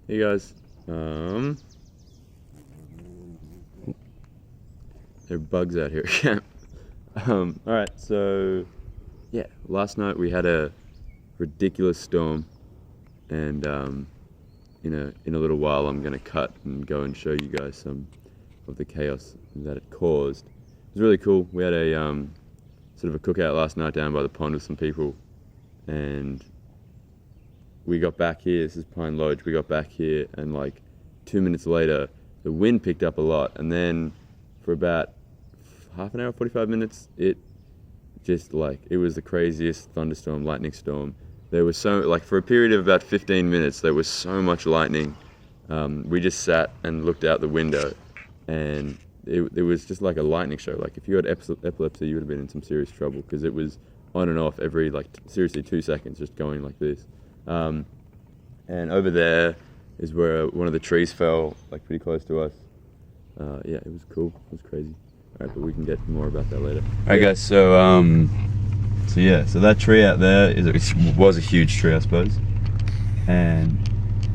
Hey guys, there are bugs out here again. Alright, so yeah, last night we had a ridiculous storm, and in a little while I'm gonna cut and go and show you guys some of the chaos that it caused. It was really cool. We had a sort of a cookout last night down by the pond with some people, and we got back here. This is Pine Lodge. We got back here, and like 2 minutes later, the wind picked up a lot, and then for about half an hour, 45 minutes, it was the craziest thunderstorm, lightning storm. There was for a period of about 15 minutes, there was so much lightning. We just sat and looked out the window, and it was just like a lightning show. Like if you had epilepsy, you would have been in some serious trouble, because it was on and off every seriously 2 seconds, just going like this. And over there is where one of the trees fell, like pretty close to us. Yeah, it was cool. It was crazy. All right, but we can get more about that later. All right, guys. So that tree out there was a huge tree, I suppose, and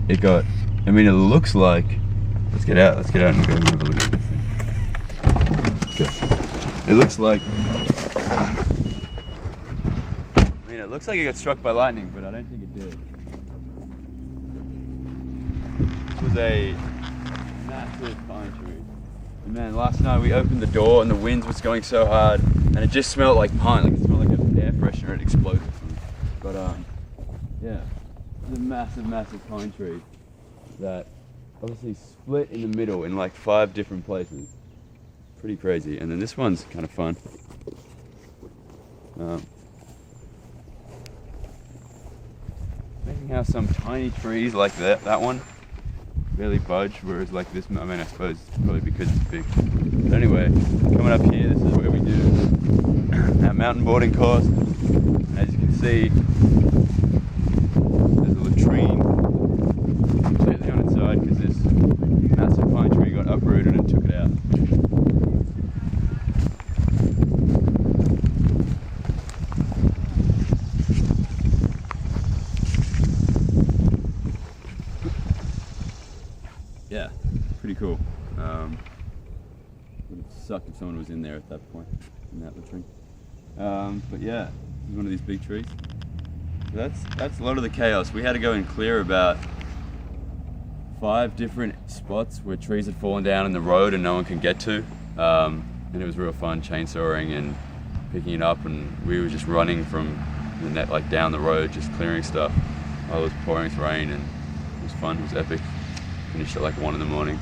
it got. I mean, it looks like. Let's get out and go and have a look at this thing. Okay. It looks like. It looks like it got struck by lightning, but I don't think it did. It was a massive pine tree. And man, last night we opened the door and the wind was going so hard, and it just smelled like pine, like it smelled like an air freshener. It exploded. But yeah, it was a massive, massive pine tree that obviously split in the middle in like 5 different places. Pretty crazy. And then this one's kind of fun. Amazing how some tiny trees like that one barely budge, whereas like this, I mean, I suppose it's probably because it's big. But anyway, coming up here, this is where we do our mountain boarding course. And as you can see, there's a latrine completely on its side because this massive pine tree got uprooted and took it out. Yeah, pretty cool. Would have sucked if someone was in there at that point, in that latrine. But yeah, this is one of these big trees. So that's a lot of the chaos. We had to go and clear about 5 different spots where trees had fallen down in the road and no one could get to. And it was real fun chainsawing and picking it up, and we were just running from the net like down the road, just clearing stuff while it was pouring rain, and it was fun. It was epic. Finished at like 1 in the morning.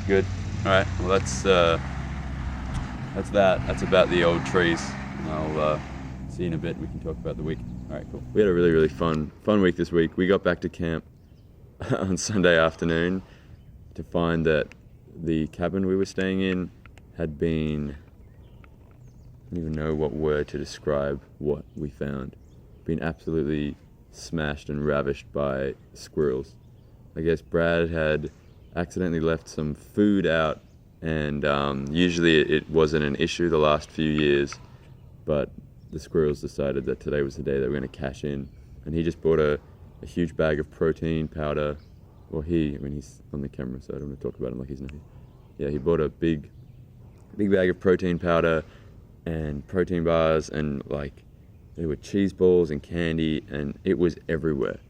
Good. All right. Well, that's that. That's about the old trees. And I'll see you in a bit. We can talk about the week. All right. Cool. We had a really, really fun week this week. We got back to camp on Sunday afternoon to find that the cabin we were staying in had been. I don't even know what word to describe what we found. Been absolutely smashed and ravished by squirrels. I guess Brad had accidentally left some food out, and usually it wasn't an issue the last few years, but the squirrels decided that today was the day they were going to cash in, and he just bought a huge bag of protein powder. Well, he's on the camera, so I don't want to talk about him like he's not here. Yeah, he bought a big bag of protein powder and protein bars, and like there were cheese balls and candy, and it was everywhere.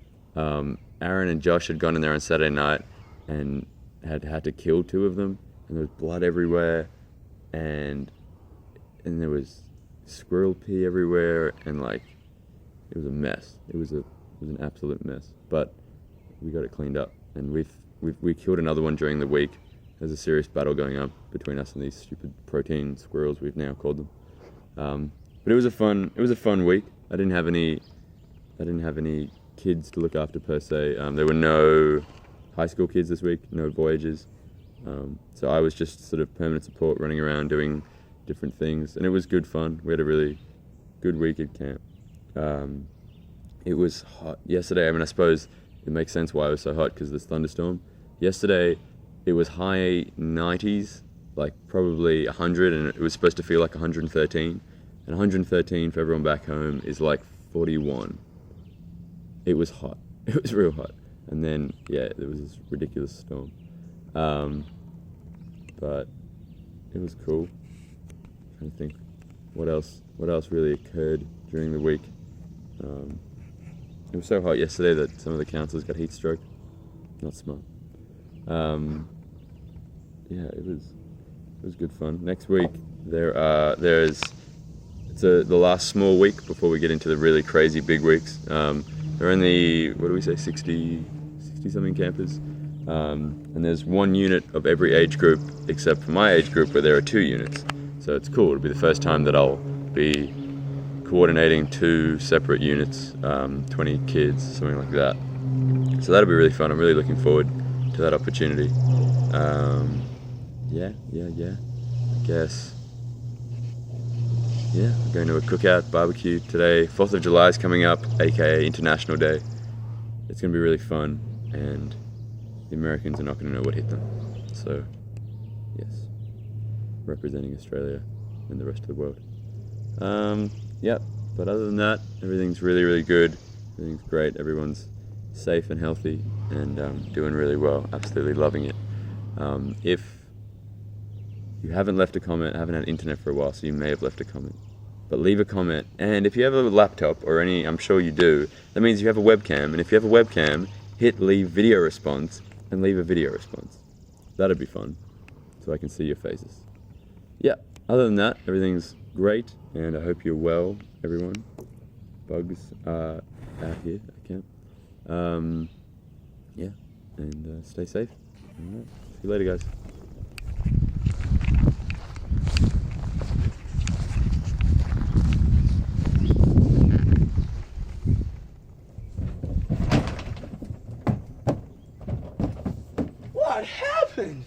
Aaron and Josh had gone in there on Saturday night and had to kill 2 of them, and there was blood everywhere, and there was squirrel pee everywhere, and like it was a mess. It was an absolute mess. But we got it cleaned up, and we killed another one during the week. There's a serious battle going on between us and these stupid protein squirrels, we've now called them. But it was a fun week. I didn't have any kids to look after per se. There were no high school kids this week, no voyages. So I was just sort of permanent support, running around doing different things, and it was good fun. We had a really good week at camp. It was hot yesterday. I mean, I suppose it makes sense why it was so hot, because of this thunderstorm. Yesterday, it was high 90s, like probably 100, and it was supposed to feel like 113. And 113 for everyone back home is like 41. It was hot. It was real hot. And then, yeah, there was this ridiculous storm. But it was cool. I'm trying to think what else really occurred during the week. It was so hot yesterday that some of the councillors got heat stroke. Not smart. Yeah, it was good fun. Next week it's the last small week before we get into the really crazy big weeks. There are only, what do we say, 60 something campers, and there's one unit of every age group except for my age group where there are 2 units. So it's cool. It'll be the first time that I'll be coordinating 2 separate units, 20 kids, something like that. So that'll be really fun. I'm really looking forward to that opportunity. Yeah. I guess. Yeah, I'm going to a cookout barbecue today. 4th of July is coming up, aka International Day. It's going to be really fun, and the Americans are not going to know what hit them. So, yes, representing Australia and the rest of the world. Yep, but other than that, everything's really, really good. Everything's great. Everyone's safe and healthy and doing really well. Absolutely loving it. If you haven't left a comment, I haven't had internet for a while, so you may have left a comment. But leave a comment, and if you have a laptop or any, I'm sure you do, that means you have a webcam, and if you have a webcam, hit leave video response and leave a video response. That'd be fun, so I can see your faces. Yeah, other than that, everything's great, and I hope you're well, everyone. Bugs are out here at camp. Yeah, and stay safe. All right, see you later, guys. What happened?